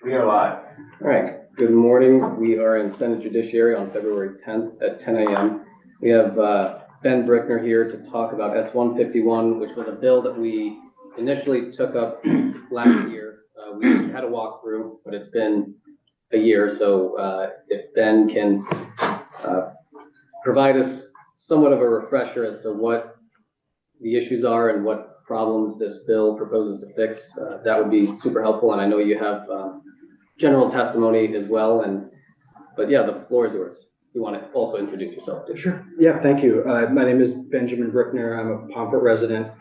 We are live. All right. Good morning. We are in Senate Judiciary on February 10th at 10 a.m. We have Ben Brickner here to talk about S-151, which was a bill that we initially took up last year. We had a walkthrough, but it's been a year. So if Ben can provide us somewhat of a refresher as to what the issues are and what problems this bill proposes to fix, that would be super helpful. And I know you have general testimony as well. But yeah, the floor is yours. You want to also introduce yourself? Sure. Yeah, thank you. My name is Benjamin Brickner. I'm a Pomfret resident,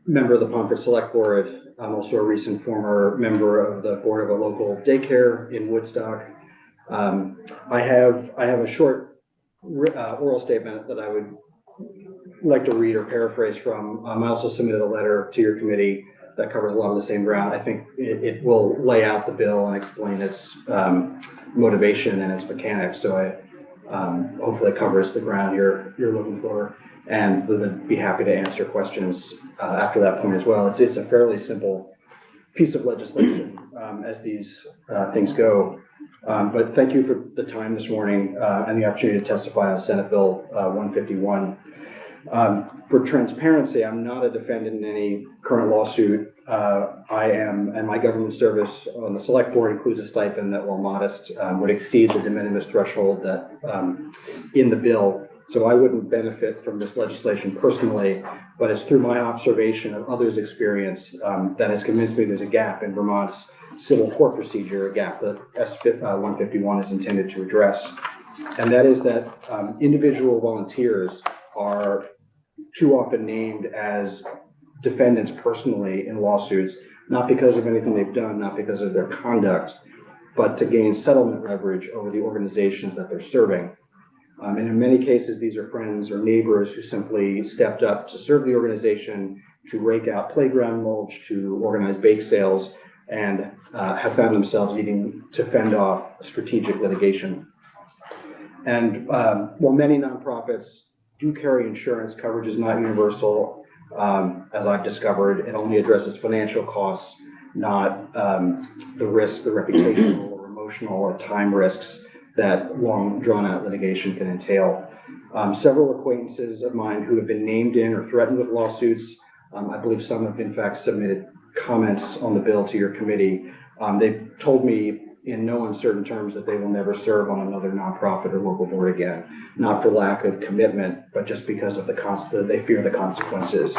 member of the Pomfret Select Board. I'm also a recent former member of the board of a local daycare in Woodstock. I have a short oral statement that I would like to read or paraphrase from. I also submitted a letter to your committee that covers a lot of the same ground. I think it will lay out the bill and explain its motivation and its mechanics. So hopefully it covers the ground you're looking for, and would be happy to answer questions after that point as well. It's a fairly simple piece of legislation as these things go. But thank you for the time this morning and the opportunity to testify on Senate Bill 151. For transparency, I'm not a defendant in any current lawsuit. I am, and my government service on the select board includes a stipend that, while modest, would exceed the de minimis threshold that in the bill. So I wouldn't benefit from this legislation personally, but it's through my observation of others' experience that has convinced me there's a gap in Vermont's civil court procedure, a gap that S-151 is intended to address. And that is that individual volunteers are too often named as defendants personally in lawsuits, not because of anything they've done, not because of their conduct, but to gain settlement leverage over the organizations that they're serving. And in many cases, these are friends or neighbors who simply stepped up to serve the organization, to rake out playground mulch, to organize bake sales, and have found themselves needing to fend off strategic litigation. And while many nonprofits do carry insurance, coverage is not universal. As I've discovered, it only addresses financial costs, not the risks, the reputational or emotional or time risks that long drawn-out litigation can entail. Several acquaintances of mine who have been named in or threatened with lawsuits, I believe some have in fact submitted comments on the bill to your committee. They've told me in no uncertain terms that they will never serve on another nonprofit or local board again, not for lack of commitment, but just because of they fear the consequences.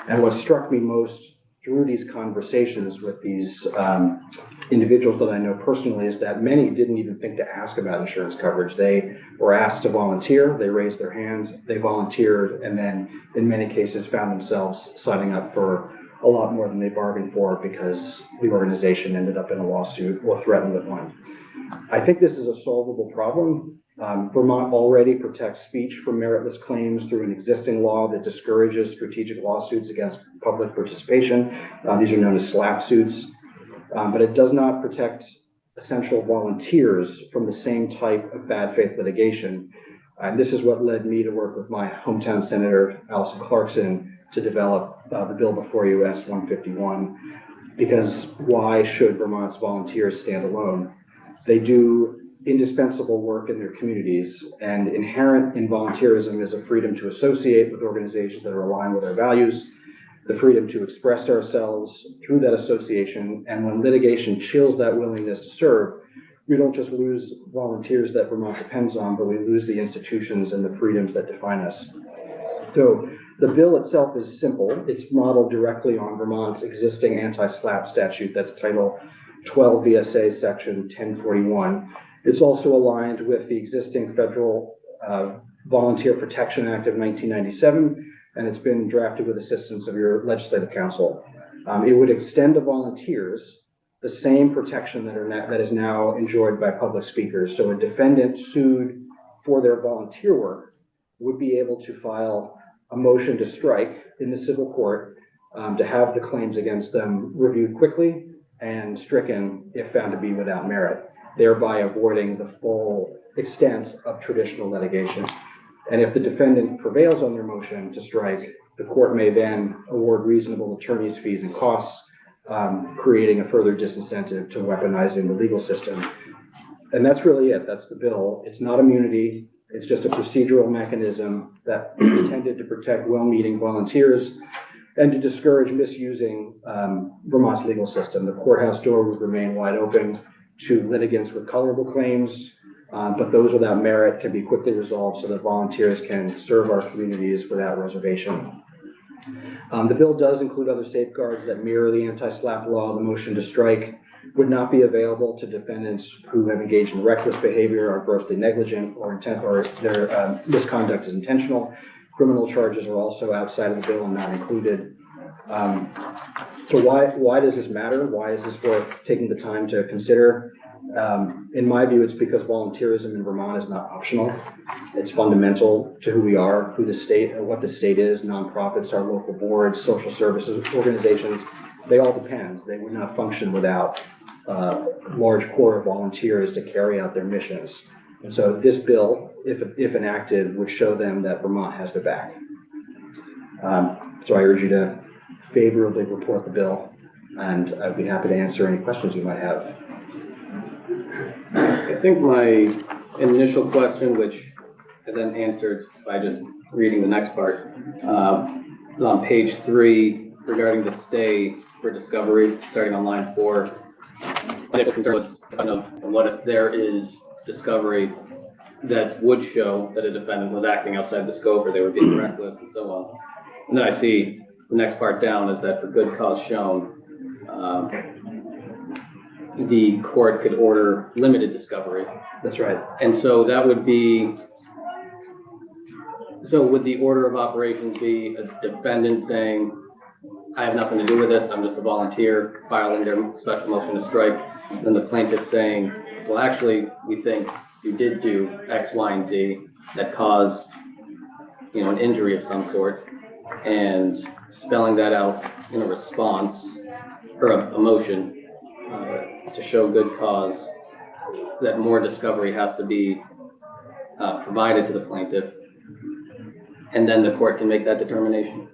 And what struck me most through these conversations with these individuals that I know personally is that many didn't even think to ask about insurance coverage. They were asked to volunteer, they raised their hands, they volunteered, and then in many cases found themselves signing up for a lot more than they bargained for because the organization ended up in a lawsuit or threatened with one. I think this is a solvable problem. Vermont already protects speech from meritless claims through an existing law that discourages strategic lawsuits against public participation. These are known as SLAPP suits, but it does not protect essential volunteers from the same type of bad faith litigation. And this is what led me to work with my hometown Senator, Allison Clarkson, to develop the bill before you, S-151, because why should Vermont's volunteers stand alone? They do indispensable work in their communities, and inherent in volunteerism is a freedom to associate with organizations that are aligned with our values, the freedom to express ourselves through that association, and when litigation chills that willingness to serve, we don't just lose volunteers that Vermont depends on, but we lose the institutions and the freedoms that define us. So the bill itself is simple. It's modeled directly on Vermont's existing anti-SLAPP statute. That's Title 12 VSA Section 1041. It's also aligned with the existing federal Volunteer Protection Act of 1997, and it's been drafted with assistance of your legislative council. It would extend to volunteers the same protection that is now enjoyed by public speakers. So a defendant sued for their volunteer work would be able to file a motion to strike in the civil court to have the claims against them reviewed quickly and stricken if found to be without merit, thereby avoiding the full extent of traditional litigation. And if the defendant prevails on their motion to strike, the court may then award reasonable attorney's fees and costs creating a further disincentive to weaponizing the legal system. And that's really it. That's the bill. It's not immunity. It's just a procedural mechanism that is intended to protect well-meaning volunteers and to discourage misusing Vermont's legal system. The courthouse door would remain wide open to litigants with colorable claims, but those without merit can be quickly resolved so that volunteers can serve our communities without reservation. The bill does include other safeguards that mirror the anti-SLAPP law. The motion to strike would not be available to defendants who have engaged in reckless behavior, are grossly negligent, or their misconduct is intentional. Criminal charges are also outside of the bill and not included. So why does this matter? Why is this worth taking the time to consider? In my view, it's because volunteerism in Vermont is not optional. It's fundamental to who we are, who the state, what the state is. Nonprofits, our local boards, social services organizations, they all depend. They would not function without a large core of volunteers to carry out their missions. And so this bill, if enacted, would show them that Vermont has their back. So I urge you to favorably report the bill, and I'd be happy to answer any questions you might have. I think my initial question, which I then answered by just reading the next part, is on page 3 regarding the stay for discovery, starting on line 4. My initial concern was what if there is discovery that would show that a defendant was acting outside the scope or they were being reckless and so on. And then I see the next part down is that for good cause shown, the court could order limited discovery. That's right. And so that would be, so would the order of operations be a defendant saying, I have nothing to do with this, I'm just a volunteer, filing their special motion to strike, and then the plaintiff saying, well, actually, we think you did do X, Y, and Z that caused, an injury of some sort, and spelling that out in a response or a motion to show good cause that more discovery has to be provided to the plaintiff, and then the court can make that determination.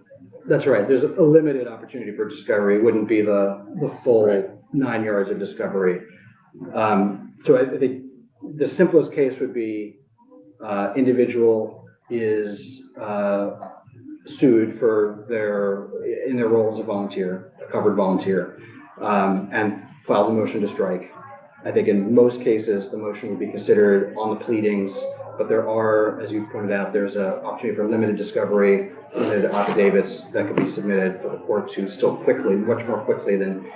That's right. There's a limited opportunity for discovery. It wouldn't be the full 9 yards of discovery. So I think the simplest case would be individual is sued for in their role as a volunteer, a covered volunteer, and files a motion to strike. I think in most cases, the motion would be considered on the pleadings, but there are, as you've pointed out, there's an opportunity for limited discovery, limited affidavits that could be submitted for the court to still quickly, much more quickly than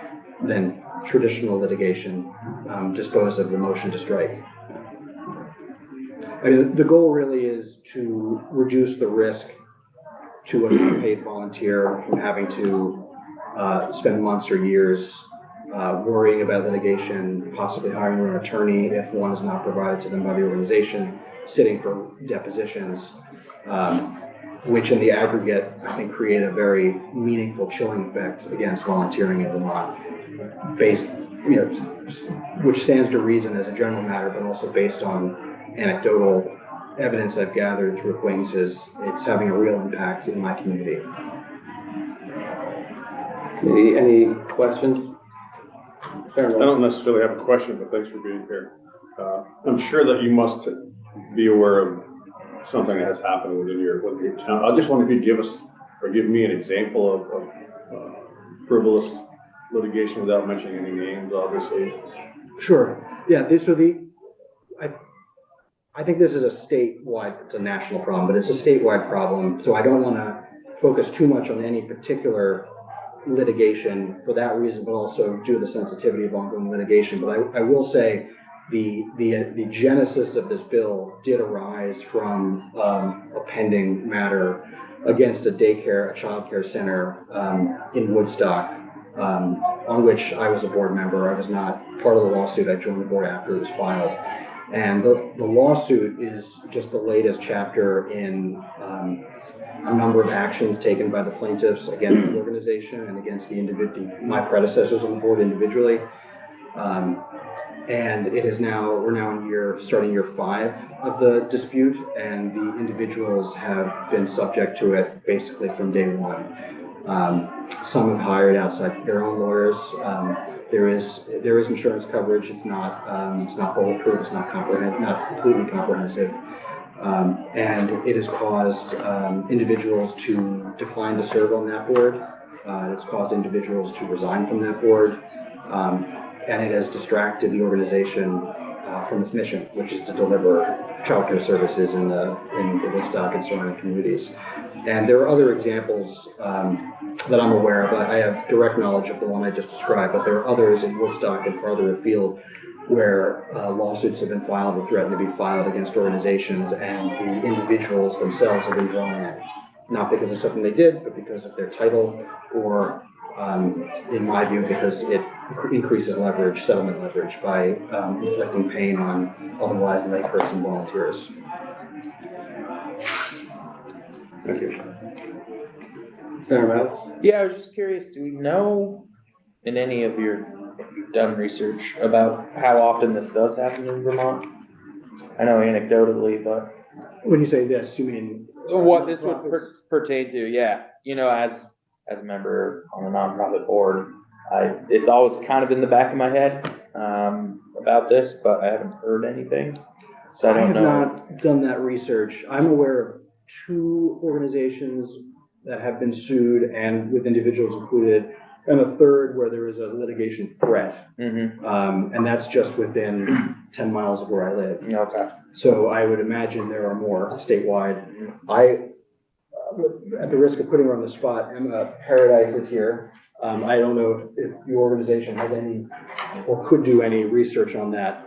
traditional litigation, dispose of the motion to strike. I mean, the goal really is to reduce the risk to an unpaid volunteer from having to spend months or years worrying about litigation, possibly hiring an attorney if one is not provided to them by the organization, sitting for depositions, which in the aggregate, I think, create a very meaningful chilling effect against volunteering in Vermont, based, which stands to reason as a general matter, but also based on anecdotal evidence I've gathered through acquaintances. It's having a real impact in my community. Any questions? I don't necessarily have a question, but thanks for being here. I'm sure that you must be aware of something that has happened within your town. I just wonder if you'd give me an example of frivolous litigation without mentioning any names, obviously. Sure. Yeah. I think this is a statewide, it's a national problem, but it's a statewide problem. So I don't want to focus too much on any particular litigation for that reason, but also due to the sensitivity of ongoing litigation. But I will say the genesis of this bill did arise from a pending matter against a child care center in Woodstock, on which I was a board member. I was not part of the lawsuit. I joined the board after it was filed. And the lawsuit is just the latest chapter in a number of actions taken by the plaintiffs against the organization and against my predecessors on the board individually. And it is we're now starting year 5 of the dispute, and the individuals have been subject to it basically from day one. Some have hired outside their own lawyers. There is insurance coverage. It's not bulletproof. It's not completely comprehensive. And it has caused individuals to decline to serve on that board. It's caused individuals to resign from that board. And it has distracted the organization from its mission, which is to deliver childcare services in the Woodstock and surrounding communities. And there are other examples that I'm aware of. I have direct knowledge of the one I just described, but there are others in Woodstock and farther afield where lawsuits have been filed or threatened to be filed against organizations, and the individuals themselves have been drawn in, not because of something they did, but because of their title, or in my view, because it increases leverage, settlement leverage, by inflicting pain on otherwise layperson volunteers. Thank you. Senator Miles? Yeah, I was just curious, do we know in any of your, if you've done research about how often this does happen in Vermont? I know anecdotally, but. When you say this, you mean? What this would pertain to, yeah. You know, as a member on a nonprofit board, it's always kind of in the back of my head about this, but I haven't heard anything. So I don't know. I have not done that research. I'm aware of 2 organizations that have been sued, and with individuals included, and a third where there is a litigation threat. Mm-hmm. And that's just within 10 miles of where I live. Okay. So I would imagine there are more statewide. At the risk of putting her on the spot, Emma Paradise is here. I don't know if your organization has any or could do any research on that.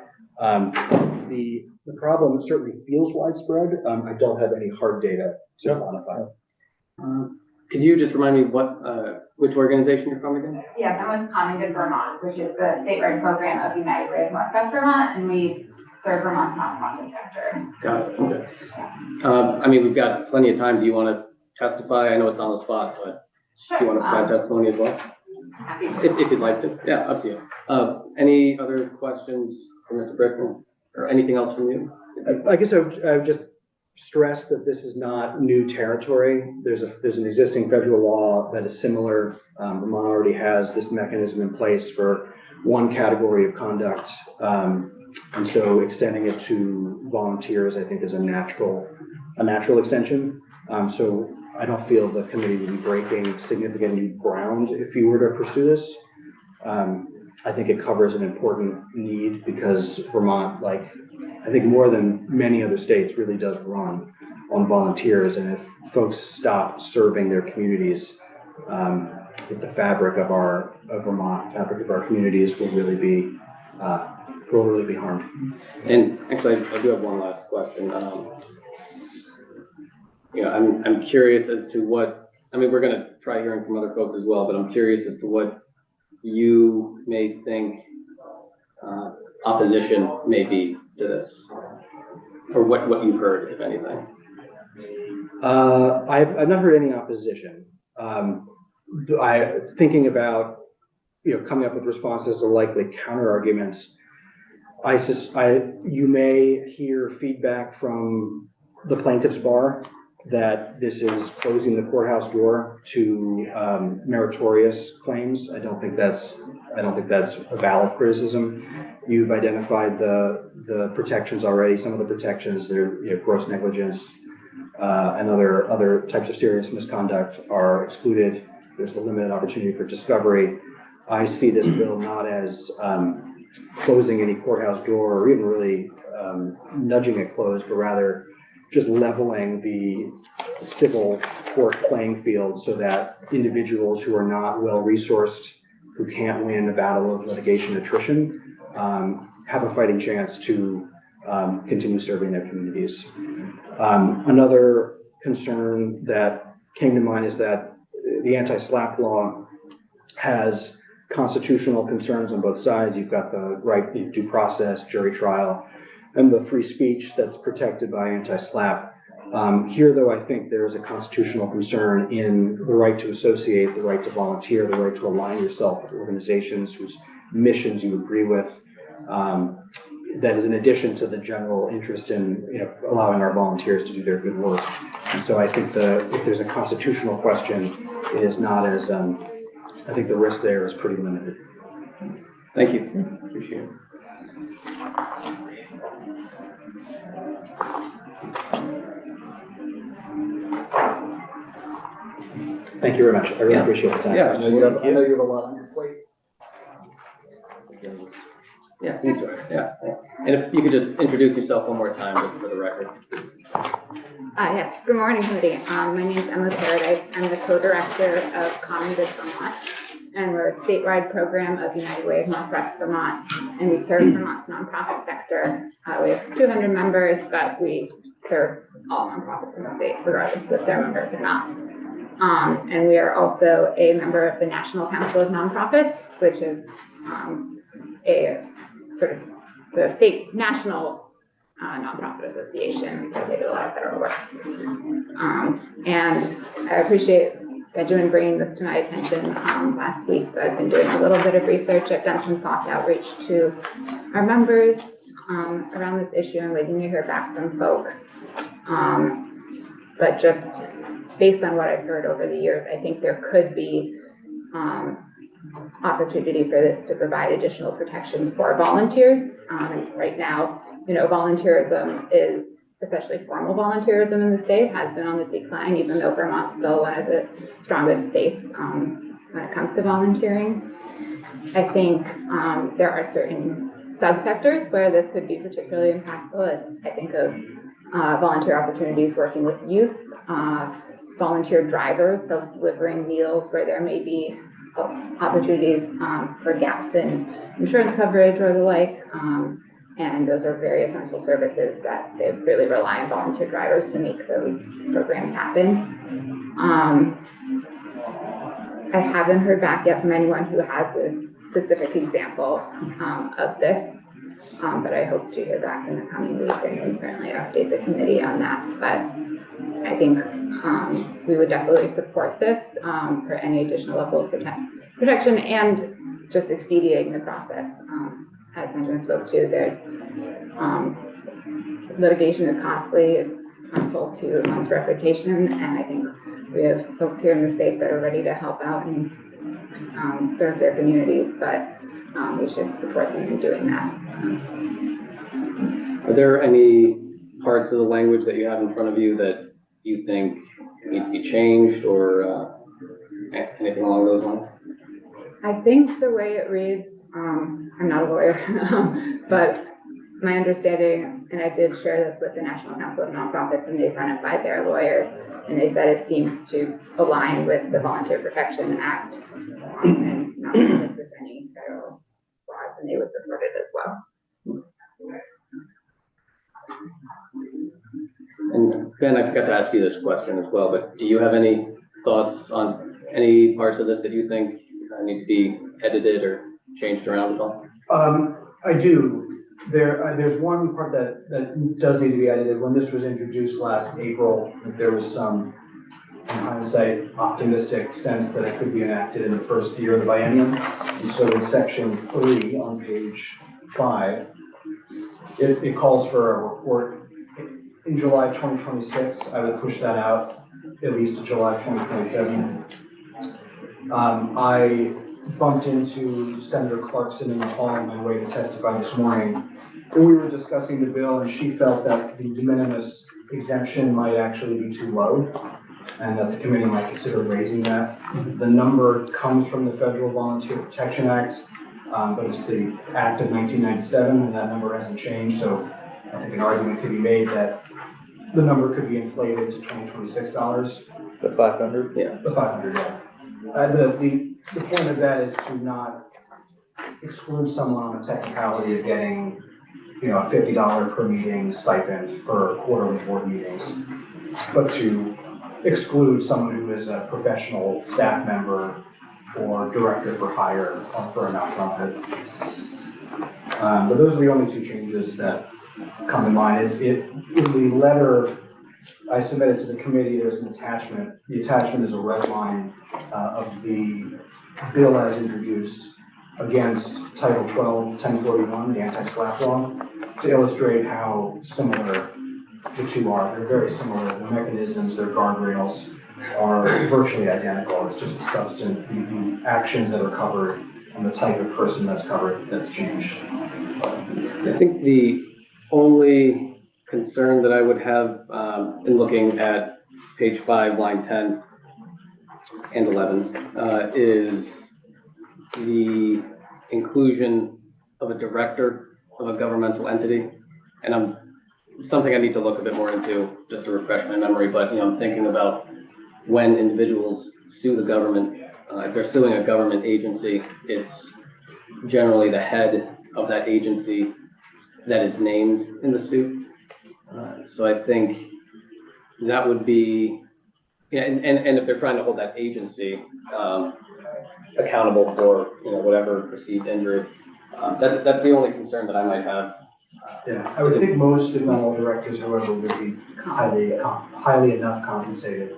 The problem certainly feels widespread. I don't have any hard data to quantify. Can you just remind me which organization you're from again? Yes, I'm with Common Good Vermont, which is the statewide program of United Way of Northwest Vermont, and we serve Vermont's nonprofit sector. Got it, okay. I mean, we've got plenty of time. Do you want to testify? I know it's on the spot, but Sure. do you want to provide testimony as well? Happy to. If you'd like to. Yeah, up to you. Any other questions for Mr. Brickner or anything else from you? I guess I would just stress that this is not new territory. There's an existing federal law that is similar. Vermont already has this mechanism in place for one category of conduct. And so extending it to volunteers, I think, is a natural extension. So I don't feel the committee would be breaking significant new ground if you were to pursue this. I think it covers an important need because Vermont, like I think more than many other states, really does run on volunteers. And if folks stop serving their communities, the fabric of Vermont, fabric of our communities will really be harmed. And actually, I do have one last question. I'm curious as to what, I mean, we're going to try hearing from other folks as well, but I'm curious as to what you may think opposition may be to this, or what you've heard, if anything. I've not heard any opposition. Thinking about coming up with responses to likely counter arguments. You may hear feedback from the plaintiff's bar that this is closing the courthouse door to meritorious claims. I don't think that's a valid criticism. You've identified the protections already. Some of the protections, they're gross negligence and other types of serious misconduct are excluded. There's a limited opportunity for discovery. I see this bill not as closing any courthouse door or even really nudging it closed, but rather just leveling the civil court playing field so that individuals who are not well-resourced, who can't win a battle of litigation attrition, have a fighting chance to continue serving their communities. Another concern that came to mind is that the anti-SLAPP law has constitutional concerns on both sides. You've got the right to due process, jury trial, and the free speech that's protected by anti-SLAPP. Here, though, I think there is a constitutional concern in the right to associate, the right to volunteer, the right to align yourself with organizations whose missions you agree with. That is in addition to the general interest in allowing our volunteers to do their good work. And so I think if there's a constitutional question, it is not as, I think the risk there is pretty limited. Thank you. Appreciate it. Thank you very much. I really Yeah. appreciate the time. Yeah, I know you have a lot on your plate. Yeah, please do. Yeah. And if you could just introduce yourself one more time, just for the record. Yes, good morning, committee. My name is Emma Paradise. I'm the co-director of Common Good Vermont, and we're a statewide program of United Way of Northwest Vermont, and we serve Vermont's nonprofit sector. We have 200 members, but we serve all nonprofits in the state, regardless if they're members or not. And we are also a member of the National Council of Nonprofits, which is a sort of the state national nonprofit association, so they do a lot of federal work. And I appreciate Benjamin bringing this to my attention last week. So I've been doing a little bit of research. I've done some soft outreach to our members around this issue and waiting to hear back from folks. But just based on what I've heard over the years, I think there could be opportunity for this to provide additional protections for volunteers. Right now, volunteerism is, especially formal volunteerism in the state, has been on the decline, even though Vermont's still one of the strongest states when it comes to volunteering. I think there are certain subsectors where this could be particularly impactful. I think of volunteer opportunities working with youth, volunteer drivers, folks delivering meals where there may be opportunities for gaps in insurance coverage or the like. And those are very essential services that they really rely on volunteer drivers to make those programs happen. I haven't heard back yet from anyone who has a specific example of this, but I hope to hear back in the coming week and can certainly update the committee on that. But I think we would definitely support this for any additional level of protection and just expediting the process. As Benjamin spoke to, there's litigation is costly, it's harmful to one's reputation, and I think we have folks here in the state that are ready to help out and serve their communities, but we should support them in doing that. Are there any parts of the language that you have in front of you that you think need to be changed or anything along those lines? I think the way it reads, I'm not a lawyer, but my understanding, and I did share this with the National Council of Nonprofits, and they've run it by their lawyers, and they said it seems to align with the Volunteer Protection Act and not conflict with any federal laws, and they would support it as well. And Ben, I forgot to ask you this question as well, but do you have any thoughts on any parts of this that you think need to be edited or changed around at all? I do. There's one part that does need to be edited. When this was introduced last April, there was some, in hindsight, optimistic sense that it could be enacted in the first year of the biennium. And so in section 3 on page 5, it calls for a report in July 2026. I would push that out at least to July 2027. I bumped into Senator Clarkson in the hall on my way to testify this morning, and we were discussing the bill, and she felt that the de minimis exemption might actually be too low, and that the committee might consider raising that. The number comes from the Federal Volunteer Protection Act, but it's the Act of 1997, and that number hasn't changed, so I think an argument could be made that the number could be inflated to $2026. The 500? Yeah. The 500, yeah. The point of that is to not exclude someone on a technicality of getting, a $50 per meeting stipend for quarterly board meetings, but to exclude someone who is a professional staff member or director for hire for a nonprofit. But those are the only two changes that come to mind. In the letter I submitted to the committee, there's an attachment. The attachment is a red line of the bill as introduced against Title 12, 1041, the anti-SLAPP law, to illustrate how similar the two are. They're very similar. The mechanisms, their guardrails, are virtually identical. It's just the substance, the actions that are covered and the type of person that's covered that's changed. I think the only concern that I would have in looking at page 5, line 10 and 11 is the inclusion of a director of a governmental entity. And something I need to look a bit more into just to refresh my memory, but I'm thinking about when individuals sue the government. If they're suing a government agency, it's generally the head of that agency that is named in the suit. So I think that would be, and if they're trying to hold that agency accountable for whatever perceived injury, that's the only concern that I might have. Yeah, I would think most, if not all directors, however, would be highly enough compensated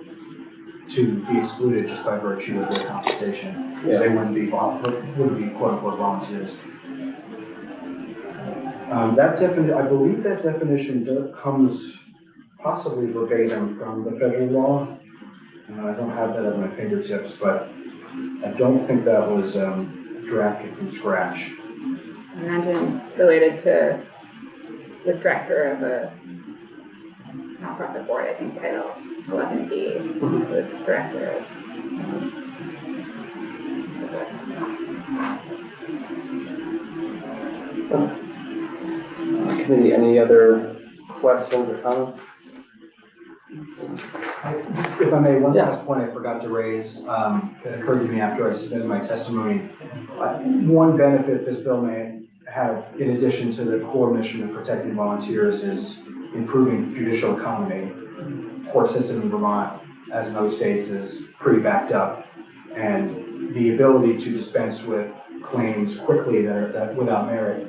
to be excluded just by virtue of their compensation. Yeah. They wouldn't be quote unquote volunteers. I believe that definition comes possibly verbatim from the federal law. I don't have that at my fingertips, but I don't think that was drafted from scratch. I imagine related to the director of a nonprofit board, I think Title 11B includes directors. Committee, any other questions or comments? If I may, one last point I forgot to raise, that occurred to me after I submitted my testimony. One benefit this bill may have, in addition to the core mission of protecting volunteers, is improving judicial economy. The court system in Vermont, as in other states, is pretty backed up, and the ability to dispense with claims quickly that without merit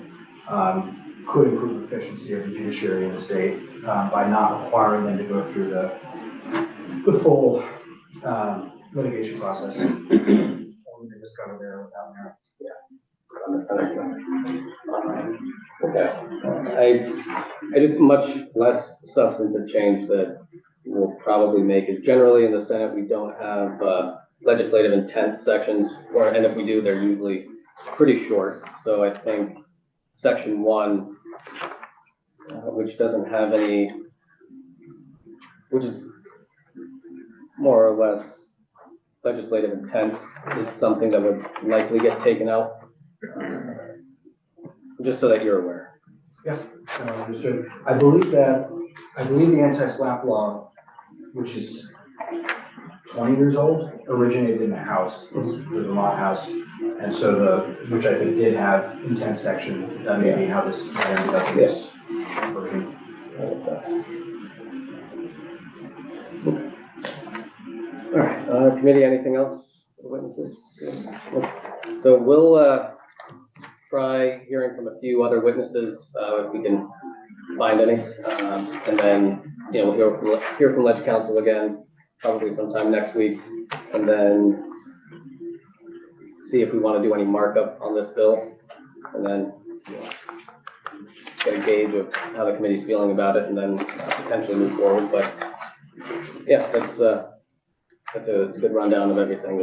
could improve efficiency of the judiciary in the state by not requiring them to go through the full litigation process. Only to discover there without merit. Okay. I just much less substantive change that we'll probably make is generally in the Senate we don't have legislative intent sections, and if we do, they're usually pretty short. So I think section 1, which doesn't have any, which is more or less legislative intent, is something that would likely get taken out. Just so that you're aware. Yeah, understood. I believe the anti-SLAPP law, which is 20 years old, originated in the House, the Vermont House, and so which I think did have intent section. That may be how this ended up in this version. All right, committee, anything else for the witnesses? So we'll try hearing from a few other witnesses if we can find any, and then we'll hear from Ledge Council again probably sometime next week, and then see if we want to do any markup on this bill, and then get a gauge of how the committee's feeling about it, and then potentially move forward. But yeah, it's a good rundown of everything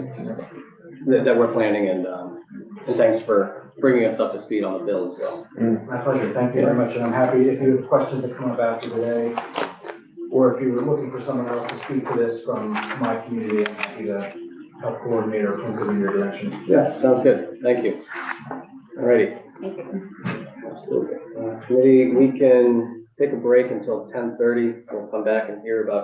that we're planning, and thanks for bringing us up to speed on the bill as well. My pleasure. Thank you very much, and I'm happy if you have questions that come up after today, or if you were looking for someone else to speak to this from my community, I'm happy to help coordinate or point them in your direction. Yeah, sounds good. Thank you. All righty. Thank you. Committee, we can take a break until 10:30. We'll come back and hear about